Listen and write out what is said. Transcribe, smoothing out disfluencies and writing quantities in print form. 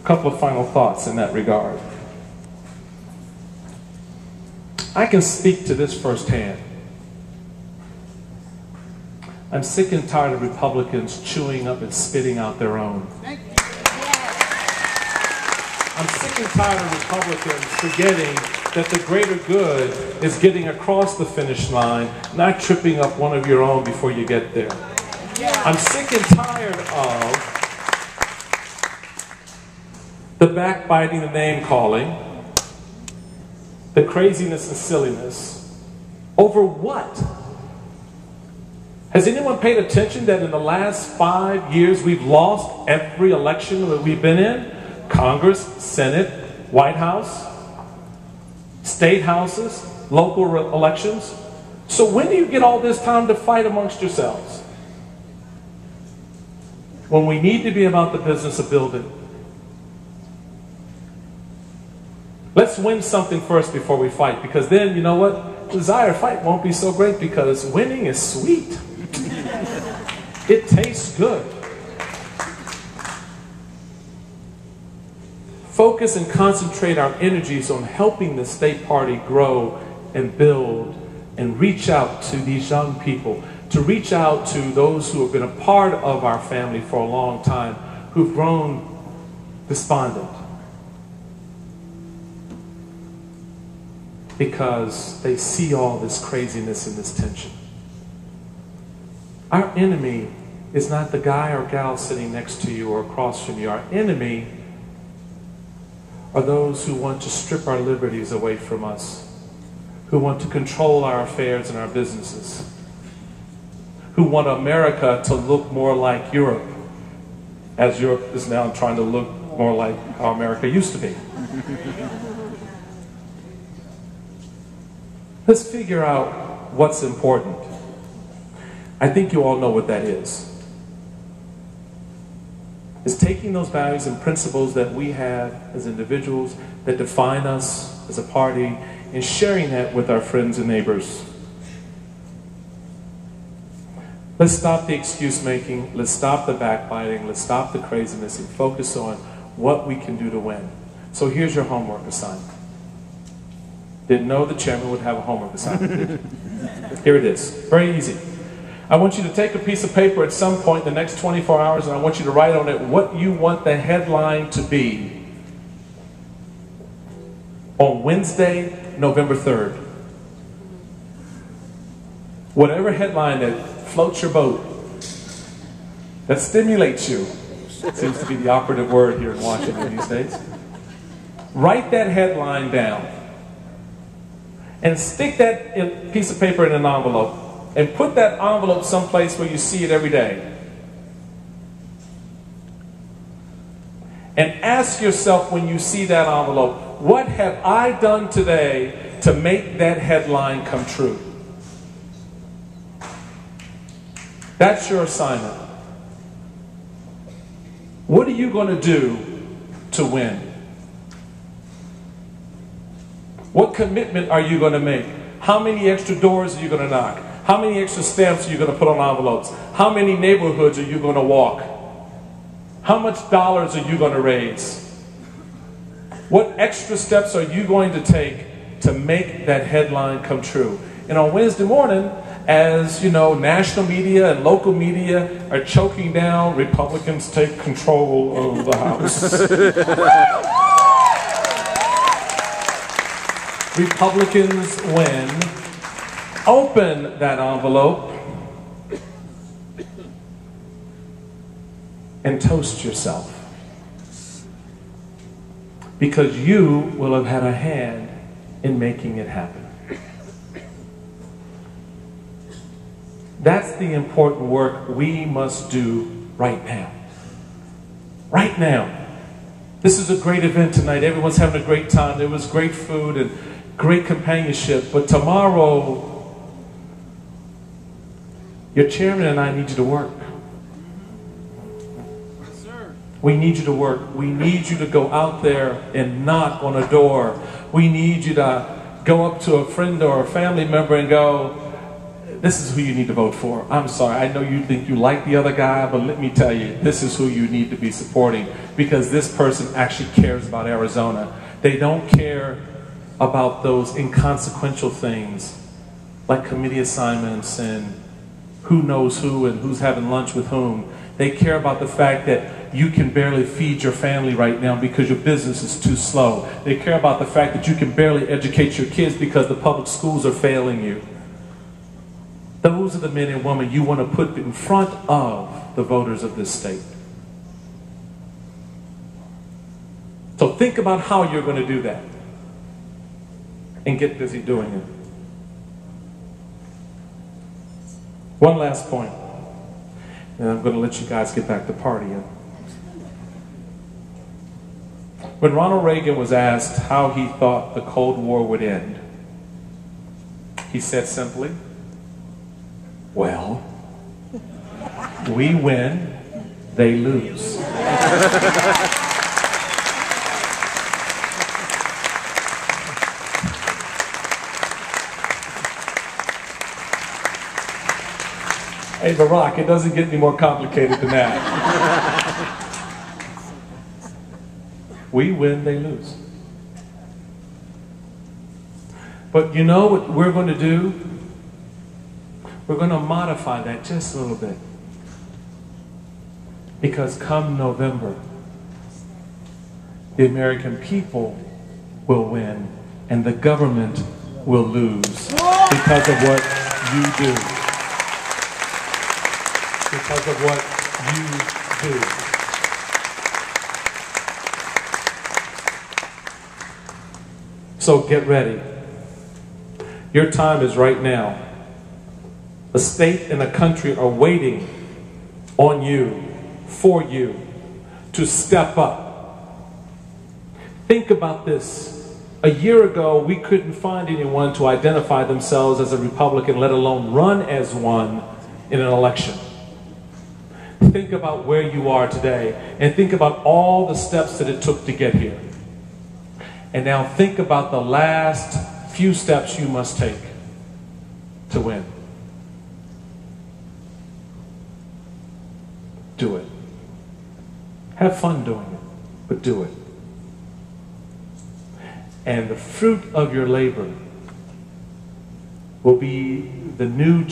couple of final thoughts in that regard. I can speak to this firsthand. I'm sick and tired of Republicans chewing up and spitting out their own. I'm sick and tired of Republicans forgetting that the greater good is getting across the finish line, not tripping up one of your own before you get there. I'm sick and tired of the backbiting, the name calling, the craziness and silliness. Over what? Has anyone paid attention that in the last 5 years we've lost every election that we've been in? Congress, Senate, White House, state houses, local elections. So when do you get all this time to fight amongst yourselves? When we need to be about the business of building. Let's win something first before we fight, because then, you know what? The desire to fight won't be so great, because winning is sweet. It tastes good. Focus and concentrate our energies on helping the state party grow and build and reach out to these young people, to reach out to those who have been a part of our family for a long time, who've grown despondent because they see all this craziness and this tension. Our enemy is not the guy or gal sitting next to you or across from you. Our enemy are those who want to strip our liberties away from us, who want to control our affairs and our businesses, who want America to look more like Europe, as Europe is now trying to look more like how America used to be. Let's figure out what's important. I think you all know what that is. Is taking those values and principles that we have as individuals that define us as a party and sharing that with our friends and neighbors. Let's stop the excuse making, let's stop the backbiting, let's stop the craziness and focus on what we can do to win. So here's your homework assignment. Didn't know the chairman would have a homework assignment. Here it is, very easy. I want you to take a piece of paper at some point in the next 24 hours and I want you to write on it what you want the headline to be on Wednesday, November 3rd. Whatever headline that floats your boat, that stimulates you, seems to be the operative word here in Washington these days. Write that headline down and stick that piece of paper in an envelope. And put that envelope someplace where you see it every day. And ask yourself when you see that envelope, what have I done today to make that headline come true? That's your assignment. What are you going to do to win? What commitment are you going to make? How many extra doors are you going to knock? How many extra stamps are you going to put on envelopes? How many neighborhoods are you going to walk? How much dollars are you going to raise? What extra steps are you going to take to make that headline come true? And on Wednesday morning, as you know, national media and local media are choking down, Republicans take control of the House. Republicans win. Open that envelope and toast yourself, because you will have had a hand in making it happen. That's the important work we must do right now. Right now. This is a great event tonight. Everyone's having a great time. There was great food and great companionship. But tomorrow, your chairman and I need you to work. Yes, sir. We need you to work. We need you to go out there and knock on a door. We need you to go up to a friend or a family member and go, this is who you need to vote for. I'm sorry, I know you think you like the other guy, but let me tell you, this is who you need to be supporting, because this person actually cares about Arizona. They don't care about those inconsequential things like committee assignments and who knows who and who's having lunch with whom. They care about the fact that you can barely feed your family right now because your business is too slow. They care about the fact that you can barely educate your kids because the public schools are failing you. Those are the men and women you want to put in front of the voters of this state. So think about how you're going to do that and get busy doing it. One last point, and I'm going to let you guys get back to partying. When Ronald Reagan was asked how he thought the Cold War would end, he said simply, well, we win, they lose. Hey, Barack, it doesn't get any more complicated than that. We win, they lose. But you know what we're going to do? We're going to modify that just a little bit. Because come November, the American people will win and the government will lose because of what you do. Because of what you do. So get ready. Your time is right now. A state and a country are waiting on you, for you, to step up. Think about this. A year ago, we couldn't find anyone to identify themselves as a Republican, let alone run as one in an election. Think about where you are today, and think about all the steps that it took to get here. And now think about the last few steps you must take to win. Do it. Have fun doing it, but do it. And the fruit of your labor will be the new generation.